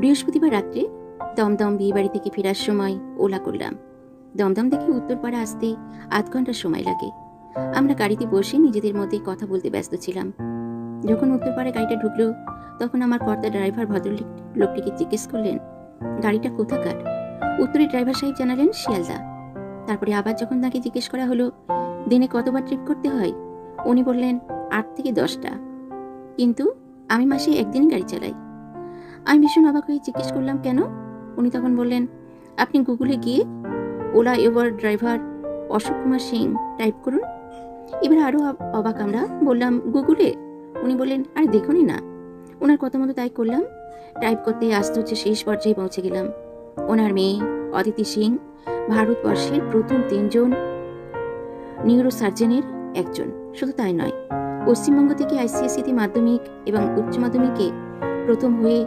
বৃহস্পতিবার রাত্রে দমদম বিয়েবাড়ি থেকে ফেরার সময় ওলা করলাম। দমদম থেকে উত্তরপাড়া আসতে ৮ ঘন্টা সময় লাগে। আমরা গাড়িতে বসে নিজেদের মধ্যে কথা বলতে ব্যস্ত ছিলাম। যখন উত্তরপাড়ায় গাড়িটা ঢুকলো, তখন আমার কর্তা ড্রাইভার ভদ্রলোকটিকে জিজ্ঞেস করলেন, গাড়িটা কোথাকার? উত্তরে ড্রাইভার সাহেব জানালেন, শিয়ালদা। তারপরে আবার যখন তাকে জিজ্ঞেস করা হলো, দিনে কতবার ট্রিপ করতে হয়, উনি বললেন ৮ থেকে 10টা, কিন্তু আমি মাসে একদিনই গাড়ি চালাই। আমি ভীষণ অবাক হয়ে জিজ্ঞেস করলাম, কেন? উনি তখন বললেন, আপনি গুগলে গিয়ে ওলা এভার ড্রাইভার অশোক কুমার সিং টাইপ করুন। এবার আরও অবাক আমরা, বললাম, গুগলে? উনি বললেন, আরে দেখুনই না। ওনার কথা মতো তাই করলাম। টাইপ করতে আশ্চর্য শেষ পর্যায়ে পৌঁছে গেলাম। ওনার মেয়ে অদিতি সিং ভারতবর্ষের প্রথম 3 জন নিউরোসার্জনের একজন। শুধু তাই নয়, পশ্চিমবঙ্গ থেকে আইসিএসসিতে মাধ্যমিক এবং উচ্চ মাধ্যমিকে প্রথম হয়ে